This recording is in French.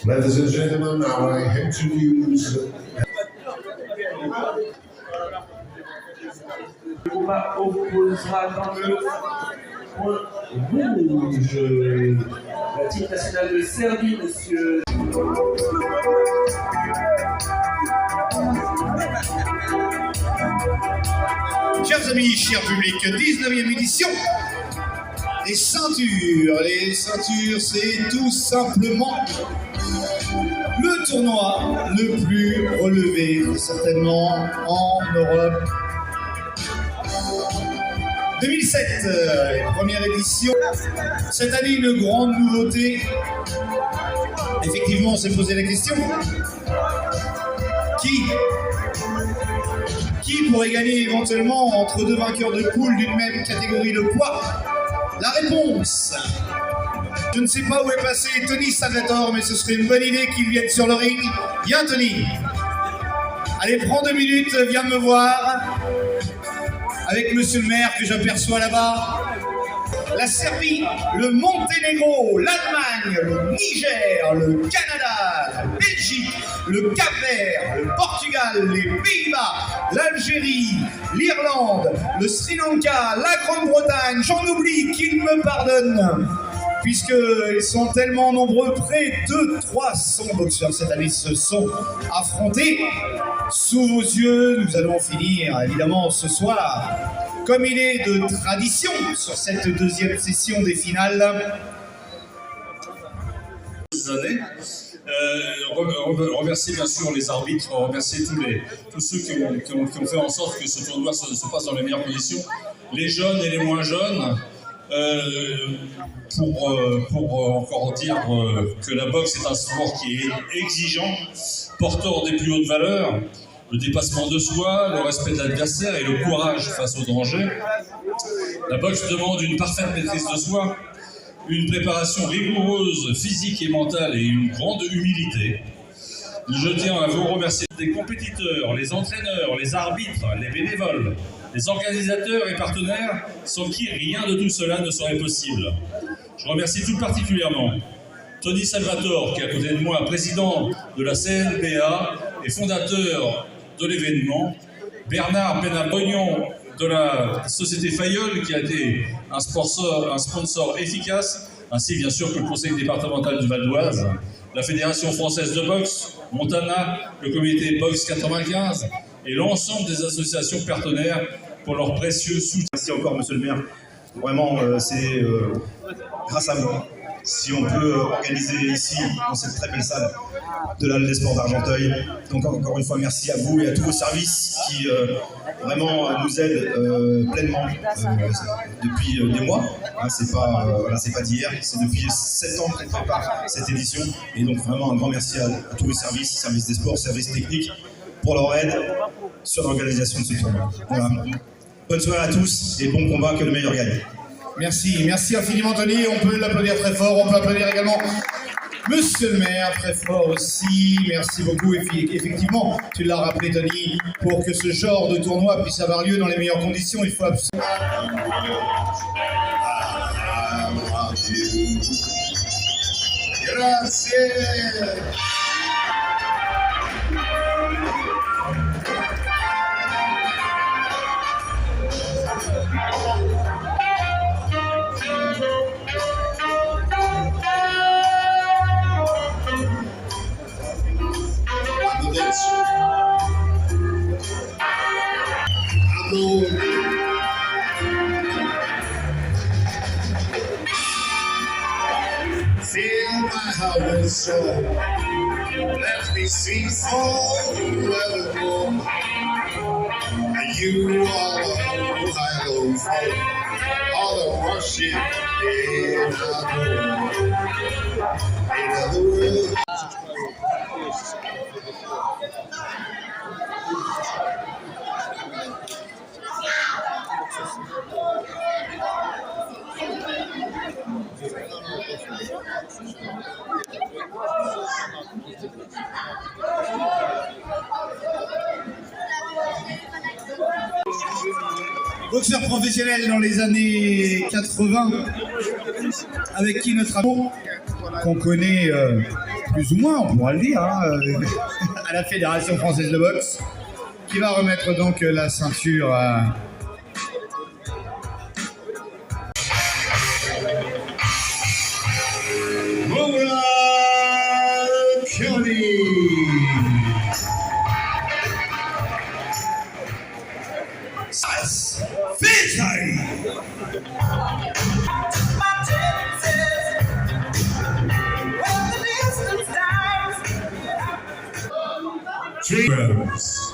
Ladies and gentlemen, now I introduce. Le combat opposera dans le point rouge la team nationale de Serbie, monsieur. Chers amis, cher public, 19e édition. Les ceintures, c'est tout simplement le tournoi le plus relevé, certainement, en Europe. 2007, première édition. Cette année, une grande nouveauté. Effectivement, on s'est posé la question. Qui pourrait gagner éventuellement entre deux vainqueurs de poule d'une même catégorie de poids? La réponse, je ne sais pas où est passé Tony Salvatore, mais ce serait une bonne idée qu'il vienne sur le ring. Viens Tony. Allez, prends 2 minutes, viens me voir. Avec monsieur le maire que j'aperçois là-bas. La Serbie, le Monténégro, l'Allemagne, le Niger, le Canada, la Belgique, le Cap-Vert, le Portugal, les Pays-Bas, l'Algérie, l'Irlande, le Sri Lanka, la Grande-Bretagne, j'en oublie, qu'ils me pardonnent, puisqu'ils sont tellement nombreux, près de 300 boxeurs cette année se sont affrontés. Sous vos yeux, nous allons finir évidemment ce soir, comme il est de tradition sur cette deuxième session des finales. Remercier bien sûr les arbitres, remercier tous ceux qui ont fait en sorte que ce tournoi se passe dans les meilleures conditions, les jeunes et les moins jeunes, pour encore dire que la boxe est un sport qui est exigeant, porteur des plus hautes valeurs, le dépassement de soi, le respect de l'adversaire et le courage face au danger. La boxe demande une parfaite maîtrise de soi, une préparation rigoureuse physique et mentale et une grande humilité. Je tiens à vous remercier des compétiteurs, les entraîneurs, les arbitres, les bénévoles, les organisateurs et partenaires, sans qui rien de tout cela ne serait possible. Je remercie tout particulièrement Tony Salvatore, qui est à côté de moi, président de la CNBA et fondateur de l'événement, Bernard Benabognon de la société Fayol, qui a été un sponsor efficace, ainsi bien sûr que le conseil départemental du Val d'Oise, la Fédération française de boxe, Montana, le comité Boxe 95 et l'ensemble des associations partenaires pour leur précieux soutien. Merci encore, monsieur le maire. Vraiment, c'est grâce à vous si on peut organiser ici, dans cette très belle salle de la Halle des Sports d'Argenteuil. Donc encore une fois, merci à vous et à tous vos services qui vraiment nous aident pleinement depuis des mois. Hein, c'est pas d'hier, c'est depuis 7 ans qu'on prépare cette édition. Et donc vraiment un grand merci à tous les services des sports, services techniques, pour leur aide sur l'organisation de ce tournoi. Voilà. Bonne soirée à tous et bon combat, que le meilleur gagne. Merci infiniment Tony, on peut l'applaudir très fort, on peut applaudir également monsieur le maire très fort aussi, merci beaucoup. Effectivement, tu l'as rappelé Tony, pour que ce genre de tournoi puisse avoir lieu dans les meilleures conditions, il faut absolument... Grazie. Feel my heart and soul. Let me sing forevermore. And you are all I long for. All of worship in other words. Boxeur professionnel dans les années 80, avec qui notre amour, qu'on connaît plus ou moins, on pourra le dire, hein, à la Fédération française de boxe, qui va remettre donc la ceinture à... Moura Kelly. Three rounds.